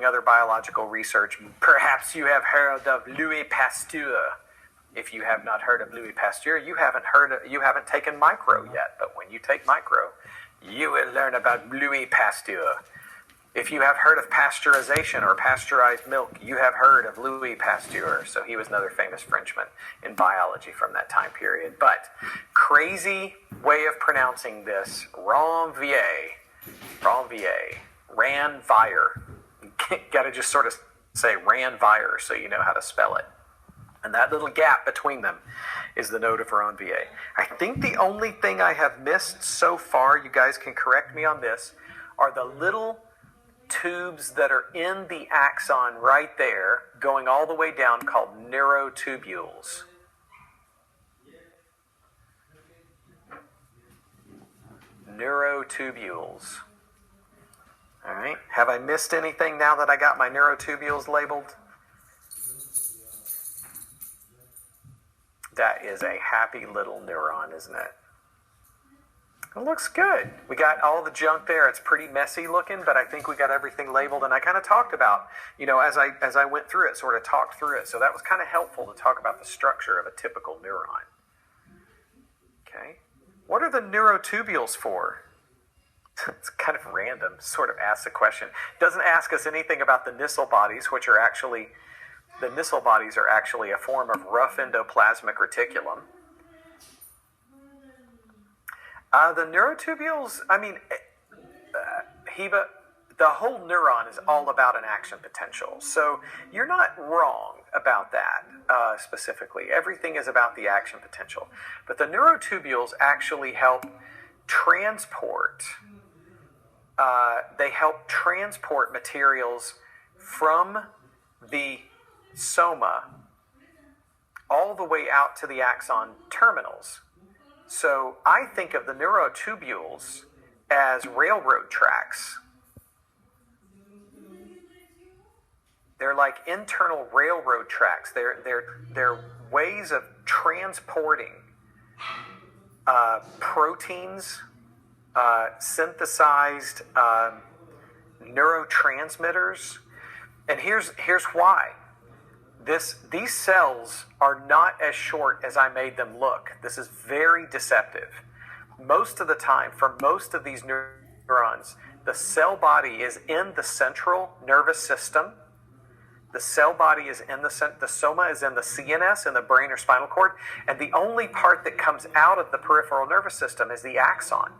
other biological research, perhaps you have heard of Louis Pasteur. If you have not heard of Louis Pasteur, you haven't taken micro yet. But when you take micro, you will learn about Louis Pasteur. If you have heard of pasteurization or pasteurized milk, you have heard of Louis Pasteur. So he was another famous Frenchman in biology from that time period. But crazy way of pronouncing this, Ranvier, Ranvier. Got to just sort of say Ranvier so you know how to spell it. And that little gap between them is the node of Ranvier. I think the only thing I have missed so far, you guys can correct me on this, are the little tubes that are in the axon right there, going all the way down, called neurotubules. Neurotubules. All right. Have I missed anything now that I got my neurotubules labeled? That is a happy little neuron, isn't it? It looks good. We got all the junk there. It's pretty messy looking, but I think we got everything labeled. And I kind of talked about, as I went through it, sort of talked through it. So that was kind of helpful to talk about the structure of a typical neuron. Okay. What are the neurotubules for? It's kind of random, sort of asks the question. Doesn't ask us anything about the Nissl bodies, which are actually, the Nissl bodies are actually a form of rough endoplasmic reticulum. The neurotubules, Heba, the whole neuron is all about an action potential. So you're not wrong about that specifically. Everything is about the action potential. But the neurotubules actually help transport, materials from the soma all the way out to the axon terminals. So I think of the neurotubules as railroad tracks. They're like internal railroad tracks. They're ways of transporting proteins, synthesized neurotransmitters. And here's why. These cells are not as short as I made them look. This is very deceptive. Most of the time, for most of these neurons, the cell body is in the central nervous system. The cell body is in the soma is in the CNS, in the brain or spinal cord, and the only part that comes out of the peripheral nervous system is the axon.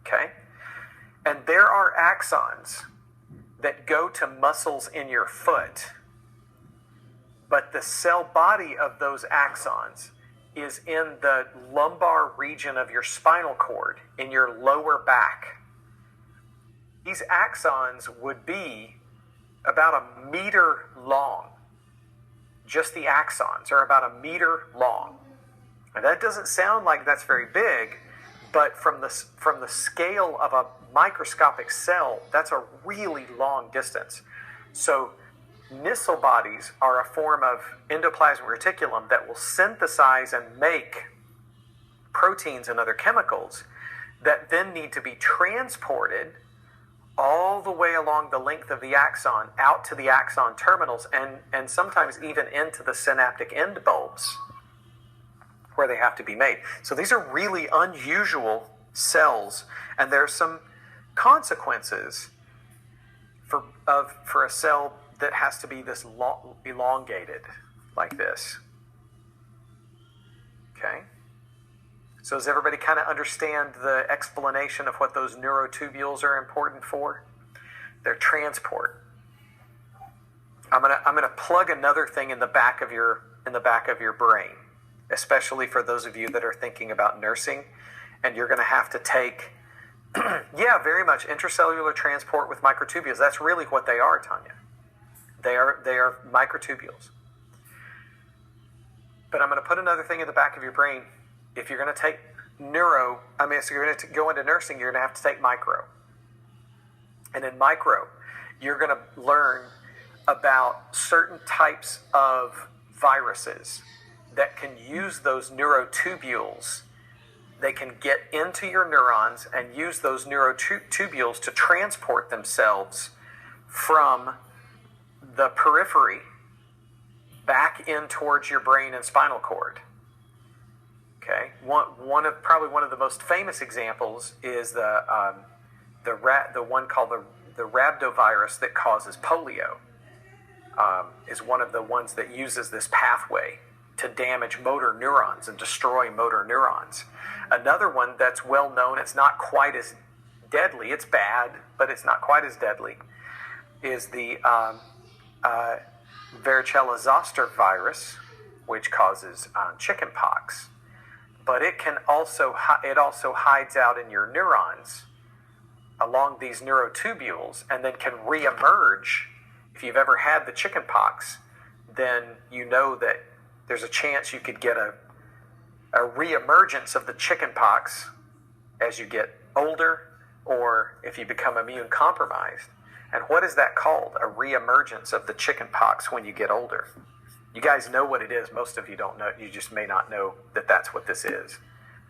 Okay? And there are axons that go to muscles in your foot. But the cell body of those axons is in the lumbar region of your spinal cord, in your lower back. These axons would be about 1 meter long. Just the axons are about 1 meter long. And that doesn't sound like that's very big, but from the scale of a microscopic cell, that's a really long distance. So Nissl bodies are a form of endoplasmic reticulum that will synthesize and make proteins and other chemicals that then need to be transported all the way along the length of the axon out to the axon terminals and sometimes even into the synaptic end bulbs where they have to be made. So these are really unusual cells, and there's some consequences for a cell that has to be this elongated like this. Okay? So does everybody kind of understand the explanation of what those neurotubules are important for? They're transport. I'm gonna plug another thing in the back of your brain, especially for those of you that are thinking about nursing, and you're gonna have to take very much intracellular transport with microtubules. That's really what they are, Tanya. They are microtubules. But I'm going to put another thing in the back of your brain. If you're going to take so you're going to go into nursing, you're going to have to take micro. And in micro, you're going to learn about certain types of viruses that can use those neurotubules. They can get into your neurons and use those neurotubules to transport themselves from the periphery back in towards your brain and spinal cord. Okay, probably one of the most famous examples is the one called the rhabdovirus that causes polio. Is one of the ones that uses this pathway to damage motor neurons and destroy motor neurons. Another one that's well known, it's not quite as deadly, it's bad, but it's not quite as deadly, is the varicella-zoster virus, which causes chicken pox. But it also hides out in your neurons along these neurotubules and then can reemerge. If you've ever had the chicken pox, then you know that there's a chance you could get a reemergence of the chicken pox as you get older or if you become immune compromised. And what is that called? A reemergence of the chicken pox when you get older. You guys know what it is. Most of you don't know. You just may not know that that's what this is.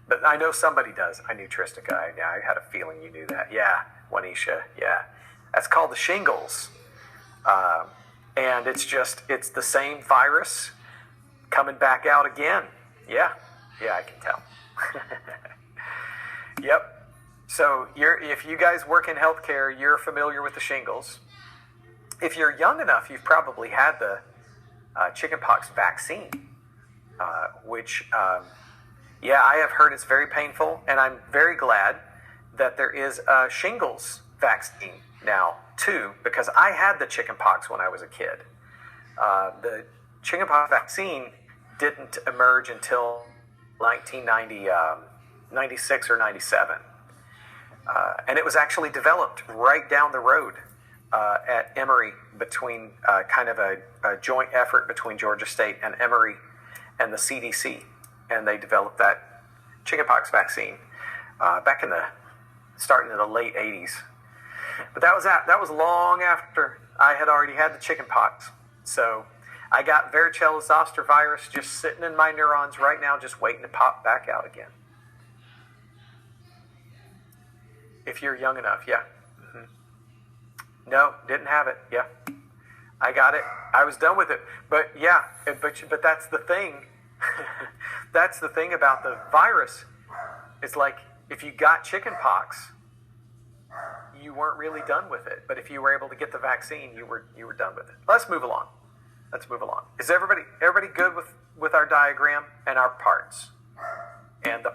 But I know somebody does. I knew Tristica. I had a feeling you knew that. Yeah, Juanisha. Yeah. That's called the shingles. And it's the same virus coming back out again. Yeah, I can tell. Yep. So if you guys work in healthcare, you're familiar with the shingles. If you're young enough, you've probably had the chickenpox vaccine, which, I have heard it's very painful, and I'm very glad that there is a shingles vaccine now, too, because I had the chickenpox when I was a kid. The chickenpox vaccine didn't emerge until 1996 or 97. And it was actually developed right down the road at Emory between kind of a joint effort between Georgia State and Emory and the CDC. And they developed that chickenpox vaccine starting in the late 80s. But that was long after I had already had the chickenpox. So I got varicella-zoster virus just sitting in my neurons right now, just waiting to pop back out again. If you're young enough, yeah. Mm-hmm. No, didn't have it. Yeah, I got it. I was done with it. But yeah, but that's the thing. That's the thing about the virus. It's like if you got chicken pox, you weren't really done with it. But if you were able to get the vaccine, you were done with it. Let's move along. Is everybody good with our diagram and our parts? And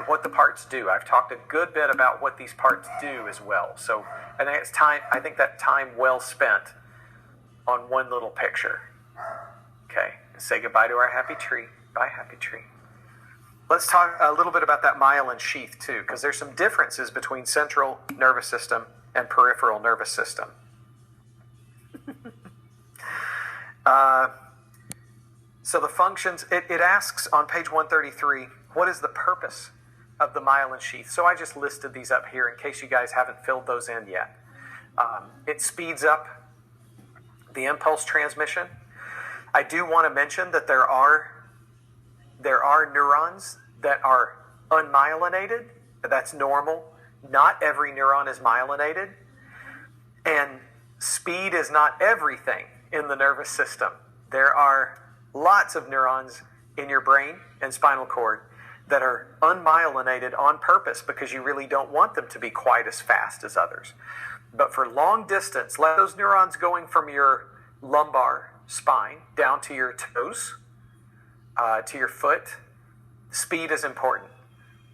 what the parts do. I've talked a good bit about what these parts do as well. So I think that time well spent on one little picture. Okay, say goodbye to our happy tree. Bye, happy tree. Let's talk a little bit about that myelin sheath too, because there's some differences between central nervous system and peripheral nervous system. So the functions, it asks on page 133, what is the purpose of the myelin sheath? So I just listed these up here in case you guys haven't filled those in yet. It speeds up the impulse transmission. I do want to mention that there are neurons that are unmyelinated. That's normal. Not every neuron is myelinated. And speed is not everything in the nervous system. There are lots of neurons in your brain and spinal cord that are unmyelinated on purpose because you really don't want them to be quite as fast as others. But for long distance, let those neurons going from your lumbar spine down to your toes, to your foot, speed is important.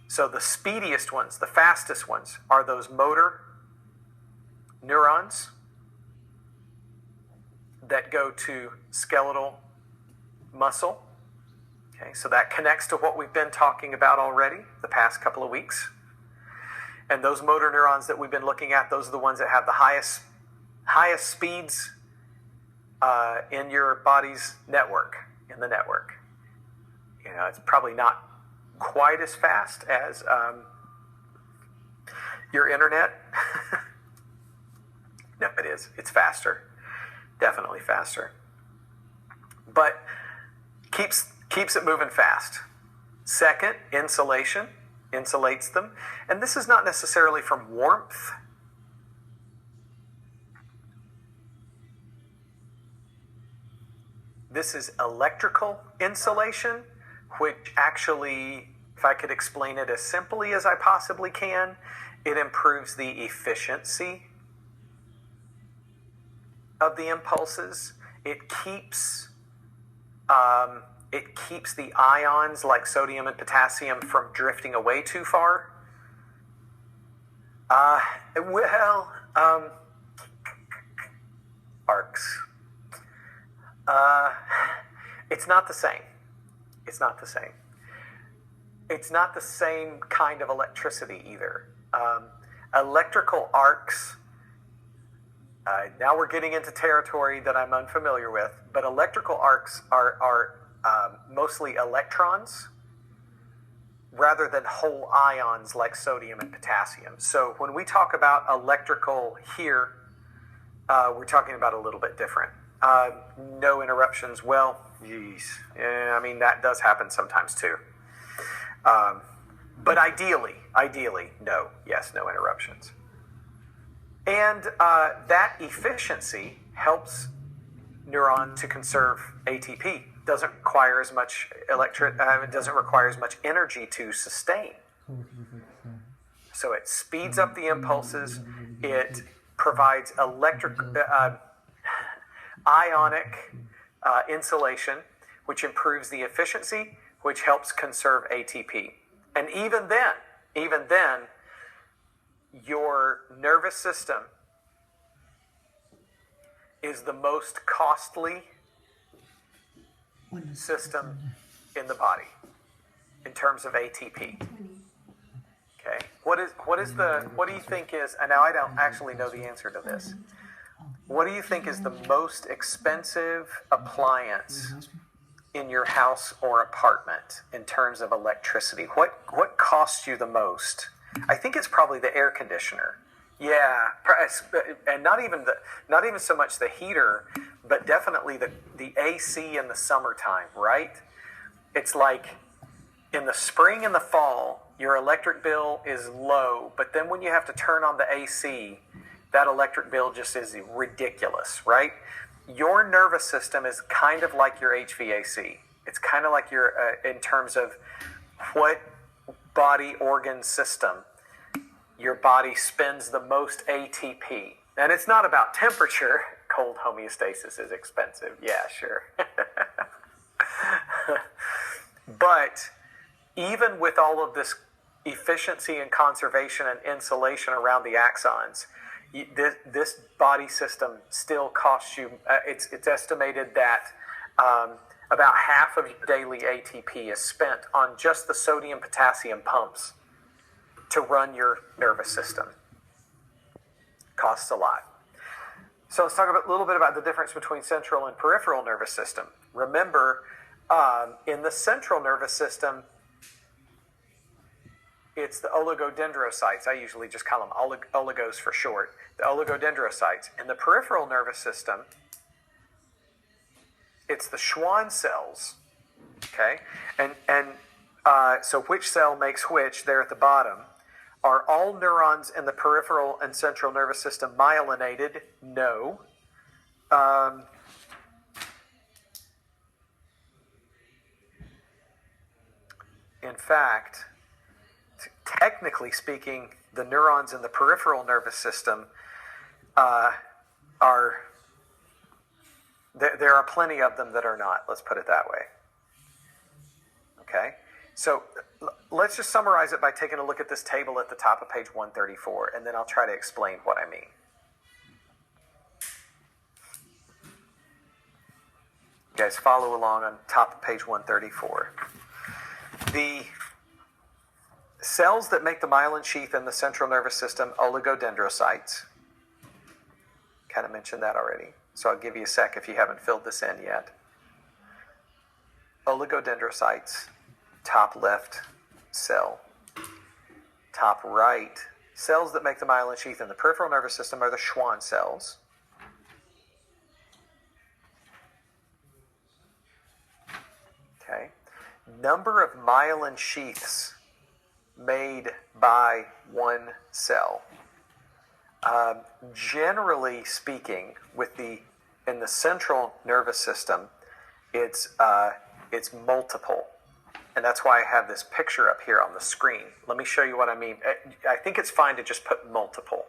So the speediest ones, the fastest ones, are those motor neurons that go to skeletal muscle. Okay, so that connects to what we've been talking about already the past couple of weeks. And those motor neurons that we've been looking at, those are the ones that have the highest speeds in your body's network, in the network. You know, it's probably not quite as fast as your internet. No, it is. It's faster. Definitely faster. But keeps it moving fast. Second, insulation. Insulates them. And this is not necessarily from warmth. This is electrical insulation, which actually, if I could explain it as simply as I possibly can, it improves the efficiency of the impulses. It keeps the ions like sodium and potassium from drifting away too far. Arcs. It's not the same. It's not the same. It's not the same kind of electricity either. Electrical arcs, now we're getting into territory that I'm unfamiliar with, but electrical arcs are mostly electrons rather than whole ions like sodium and potassium. So when we talk about electrical here, we're talking about a little bit different. No interruptions. Well, geez. Yeah, I mean, that does happen sometimes too. But ideally, no. Yes, no interruptions. And that efficiency helps neuron to conserve ATP. Doesn't require as much it doesn't require as much energy to sustain. So it speeds up the impulses. It provides ionic insulation, which improves the efficiency, which helps conserve ATP. And even then, your nervous system is the most costly system in the body in terms of ATP. Okay. What do you think is, and now I don't actually know the answer to this. What do you think is the most expensive appliance in your house or apartment in terms of electricity? What costs you the most? I think it's probably the air conditioner. Yeah, and not even so much the heater, but definitely the AC in the summertime, right? It's like in the spring and the fall, your electric bill is low, but then when you have to turn on the AC, that electric bill just is ridiculous, right? Your nervous system is kind of like your HVAC. It's kind of like your, in terms of what body organ system your body spends the most ATP. And it's not about temperature. Cold homeostasis is expensive. Yeah, sure. But even with all of this efficiency and conservation and insulation around the axons, this body system still costs you, it's estimated that about half of your daily ATP is spent on just the sodium-potassium pumps to run your nervous system. Costs a lot. So let's talk a little bit about the difference between central and peripheral nervous system. Remember, in the central nervous system, it's the oligodendrocytes. I usually just call them oligos for short. The oligodendrocytes. In the peripheral nervous system, it's the Schwann cells. Okay? And so which cell makes which there at the bottom? Are all neurons in the peripheral and central nervous system myelinated? No. In fact, technically speaking, the neurons in the peripheral nervous system there are plenty of them that are not. Let's put it that way. Okay? So let's just summarize it by taking a look at this table at the top of page 134, and then I'll try to explain what I mean. You guys follow along on top of page 134. The cells that make the myelin sheath in the central nervous system, oligodendrocytes. Kind of mentioned that already, so I'll give you a sec if you haven't filled this in yet. Oligodendrocytes, top left cell. Top right, cells that make the myelin sheath in the peripheral nervous system are the Schwann cells. Okay. Number of myelin sheaths made by one cell. Generally speaking, in the central nervous system, It's multiple. And that's why I have this picture up here on the screen. Let me show you what I mean. I think it's fine to just put multiple.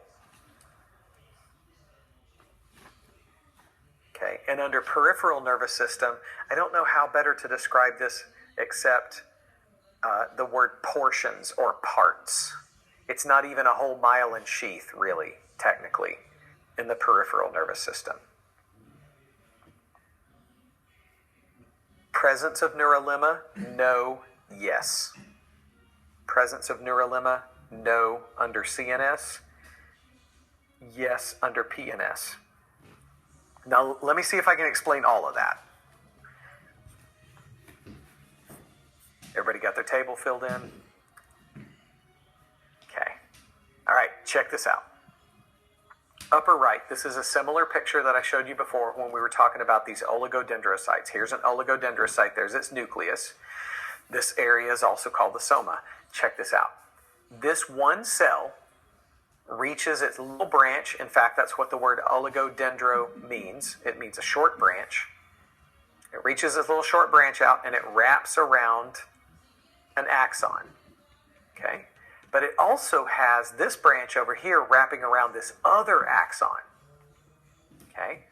Okay, and under peripheral nervous system, I don't know how better to describe this except the word portions or parts. It's not even a whole myelin sheath, really, technically, in the peripheral nervous system. Presence of neuralemma? No, yes. Presence of neuralemma? No, under CNS. Yes, under PNS. Now, let me see if I can explain all of that. Everybody got their table filled in? Okay. All right, check this out. Upper right, this is a similar picture that I showed you before when we were talking about these oligodendrocytes. Here's an oligodendrocyte. There's its nucleus. This area is also called the soma. Check this out. This one cell reaches its little branch. In fact, that's what the word oligodendro means. It means a short branch. It reaches its little short branch out and it wraps around an axon. Okay? But it also has this branch over here wrapping around this other axon. Okay?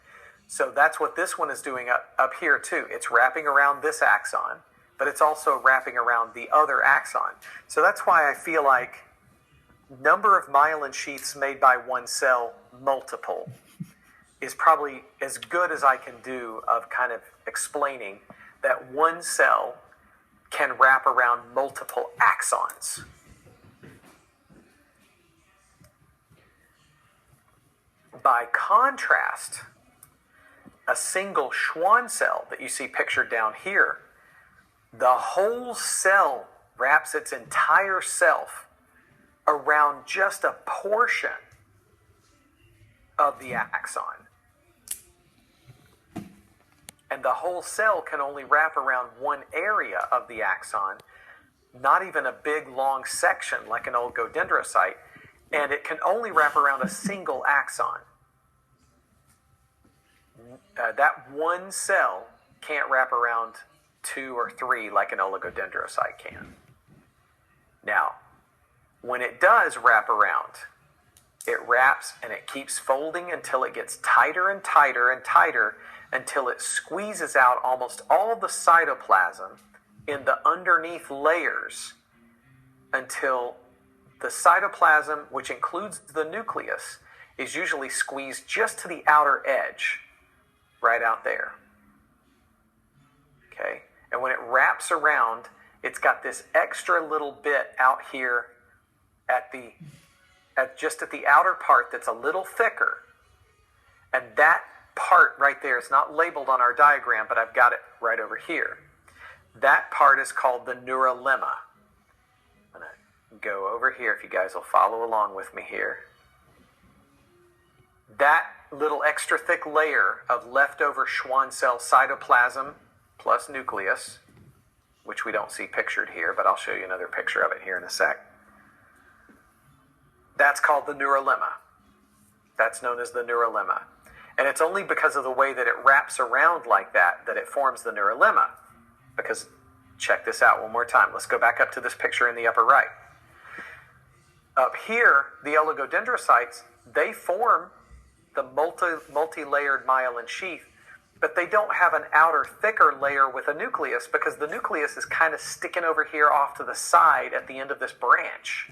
So that's what this one is doing up here too. It's wrapping around this axon, but it's also wrapping around the other axon. So that's why I feel like number of myelin sheaths made by one cell, multiple, is probably as good as I can do of kind of explaining that one cell can wrap around multiple axons. By contrast, a single Schwann cell that you see pictured down here, the whole cell wraps its entire self around just a portion of the axon. And the whole cell can only wrap around one area of the axon, not even a big long section like an oligodendrocyte, and it can only wrap around a single axon. That one cell can't wrap around 2 or 3 like an oligodendrocyte can. Now, when it does wrap around, it wraps and it keeps folding until it gets tighter and tighter and tighter until it squeezes out almost all the cytoplasm in the underneath layers until the cytoplasm, which includes the nucleus, is usually squeezed just to the outer edge, right out there. Okay? And when it wraps around, it's got this extra little bit out here just at the outer part that's a little thicker. And that part right there is not labeled on our diagram, but I've got it right over here. That part is called the neuralemma. I'm going to go over here if you guys will follow along with me here. That little extra thick layer of leftover Schwann cell cytoplasm plus nucleus, which we don't see pictured here, but I'll show you another picture of it here in a sec. That's called the neuralemma. That's known as the neuralemma. And it's only because of the way that it wraps around like that that it forms the neuralemma. Because, check this out one more time. Let's go back up to this picture in the upper right. Up here, the oligodendrocytes, they form the multi-layered myelin sheath, but they don't have an outer thicker layer with a nucleus because the nucleus is kind of sticking over here off to the side at the end of this branch.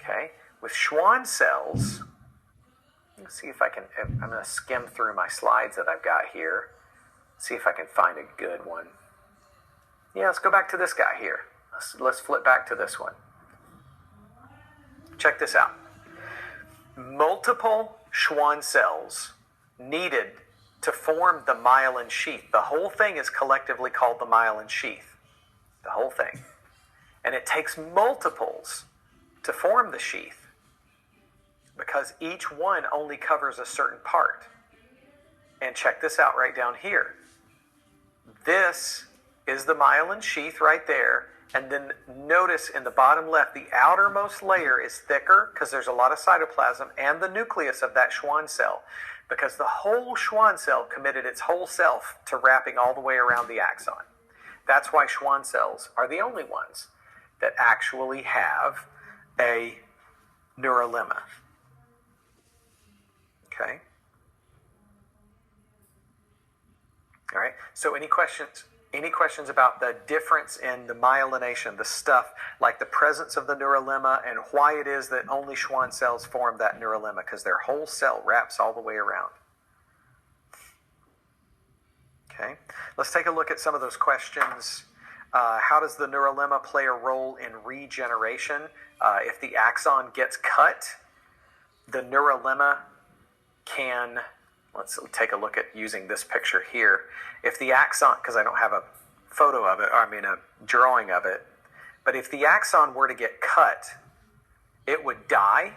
Okay? With Schwann cells, let's see if I can, I'm going to skim through my slides that I've got here, see if I can find a good one. Yeah, let's go back to this guy here. Let's flip back to this one. Check this out. Multiple Schwann cells needed to form the myelin sheath. The whole thing is collectively called the myelin sheath. The whole thing. And it takes multiples to form the sheath because each one only covers a certain part. And check this out right down here. This is the myelin sheath right there. And then notice in the bottom left, the outermost layer is thicker because there's a lot of cytoplasm and the nucleus of that Schwann cell. because the whole Schwann cell committed its whole self to wrapping all the way around the axon. That's why Schwann cells are the only ones that actually have a neurolemma. Okay? All right, so any questions? Any questions about the difference in the myelination, the stuff like the presence of the neurolemma and why it is that only Schwann cells form that neurolemma? Because their whole cell wraps all the way around. Okay, let's take a look at some of those questions. How does the neurolemma play a role in regeneration? If the axon gets cut, the neurolemma can... Let's take a look at using this picture here. If the axon, because I don't have a photo of it, a drawing of it, but if the axon were to get cut, it would die,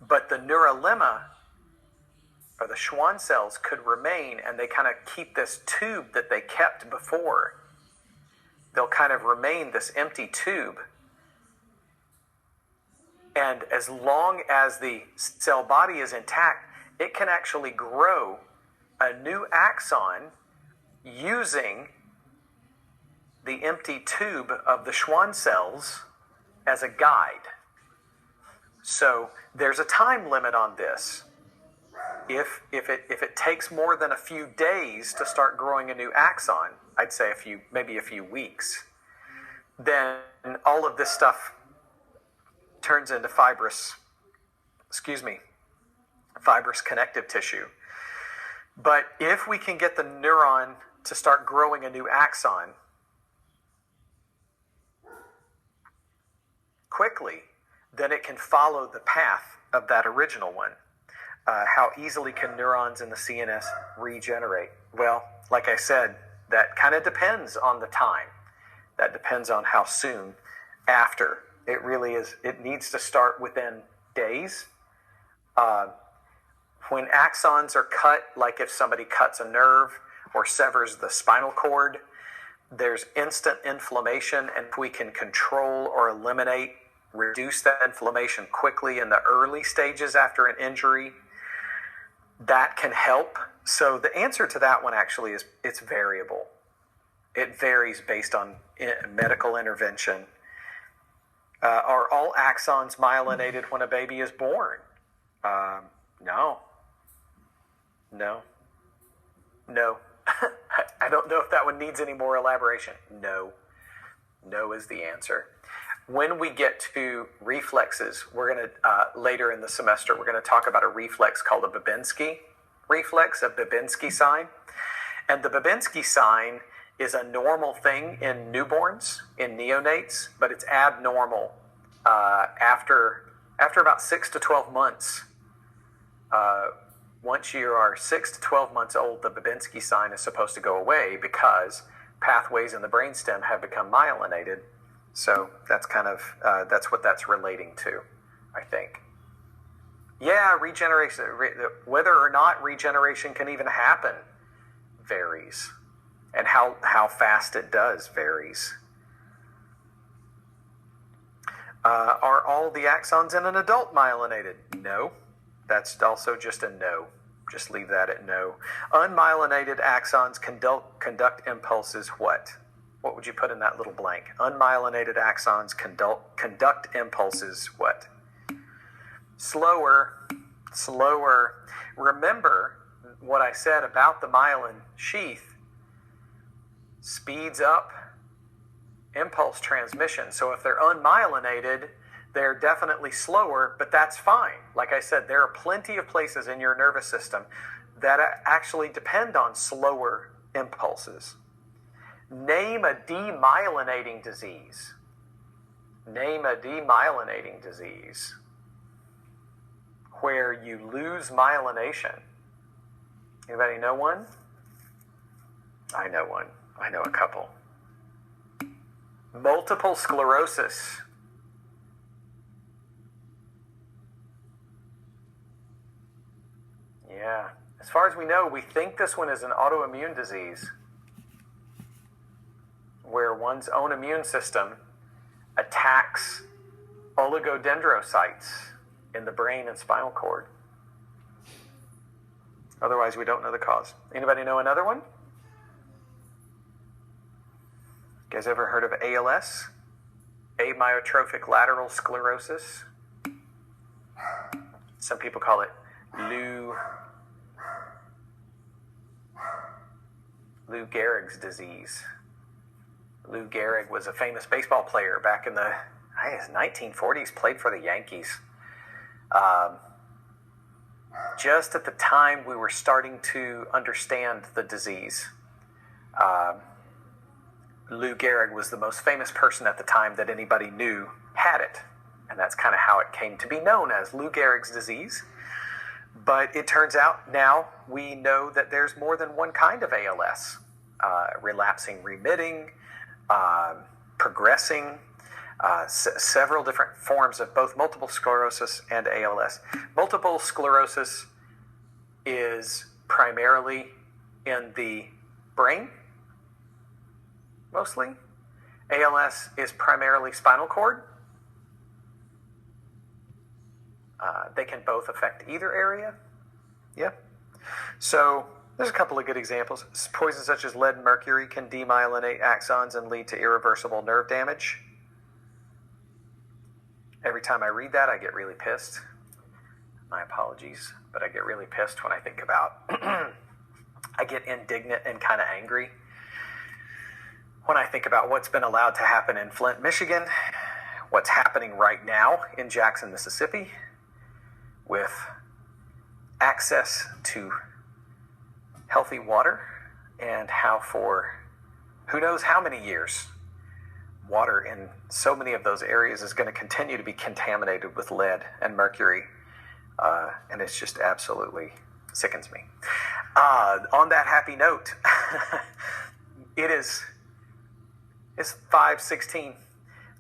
but the neurolemma, or the Schwann cells, could remain, and they kind of keep this tube that they kept before. They'll kind of remain this empty tube. And as long as the cell body is intact, it can actually grow a new axon using the empty tube of the Schwann cells as a guide. So there's a time limit on this. If it takes more than a few days to start growing a new axon, I'd say maybe a few weeks, then all of this stuff turns into fibrous connective tissue. But if we can get the neuron to start growing a new axon quickly, then it can follow the path of that original one. How easily can neurons in the CNS regenerate? Well, like I said, that kind of depends on the time. That depends on how soon after. It really is. It needs to start within days. When axons are cut, like if somebody cuts a nerve or severs the spinal cord, there's instant inflammation, and if we can control or reduce that inflammation quickly in the early stages after an injury, that can help. So the answer to that one actually is it's variable. It varies based on medical intervention. Are all axons myelinated when a baby is born? No. I don't know if that one needs any more elaboration. No is the answer. When we get to reflexes, we're going to, later in the semester, we're going to talk about a reflex called a Babinski reflex, a Babinski sign. And the Babinski sign is a normal thing in newborns, in neonates, but it's abnormal after about 6 to 12 months. Once you are 6 to 12 months old, the Babinski sign is supposed to go away because pathways in the brainstem have become myelinated. So that's kind of, that's what that's relating to, I think. Yeah, regeneration, whether or not regeneration can even happen varies. And how fast it does varies. Are all the axons in an adult myelinated? No. That's also just a no. Just leave that at no. Unmyelinated axons conduct impulses what? What would you put in that little blank? Unmyelinated axons conduct impulses what? Slower. Remember what I said about the myelin sheath speeds up impulse transmission. So if they're unmyelinated, they're definitely slower, but that's fine. Like I said, there are plenty of places in your nervous system that actually depend on slower impulses. Name a demyelinating disease. Name a demyelinating disease where you lose myelination. Anybody know one? I know one. I know a couple. Multiple sclerosis. Yeah. As far as we know, we think this one is an autoimmune disease where one's own immune system attacks oligodendrocytes in the brain and spinal cord. Otherwise, we don't know the cause. Anybody know another one? You guys ever heard of ALS? Amyotrophic lateral sclerosis. Some people call it Lou Gehrig's disease. Lou Gehrig was a famous baseball player back in the 1940s, played for the Yankees. Just at the time we were starting to understand the disease, Lou Gehrig was the most famous person at the time that anybody knew had it. And that's kind of how it came to be known as Lou Gehrig's disease. But it turns out now we know that there's more than one kind of ALS. Relapsing, remitting, progressing, several different forms of both multiple sclerosis and ALS. Multiple sclerosis is primarily in the brain, mostly. ALS is primarily spinal cord. They can both affect either area. Yeah. So there's a couple of good examples. Poisons such as lead and mercury can demyelinate axons and lead to irreversible nerve damage. Every time I read that, I get really pissed. My apologies, but I get really pissed when I think about I get indignant and kind of angry when I think about what's been allowed to happen in Flint, Michigan, what's happening right now in Jackson, Mississippi, with access to healthy water, and how for who knows how many years water in so many of those areas is going to continue to be contaminated with lead and mercury, and it's just absolutely sickens me. On that happy note, it's 5:16.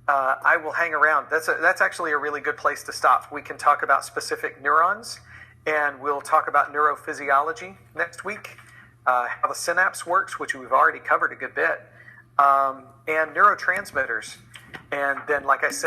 I will hang around. That's actually a really good place to stop. We can talk about specific neurons, and we'll talk about neurophysiology next week, how the synapse works, which we've already covered a good bit, and neurotransmitters. And then, like I said,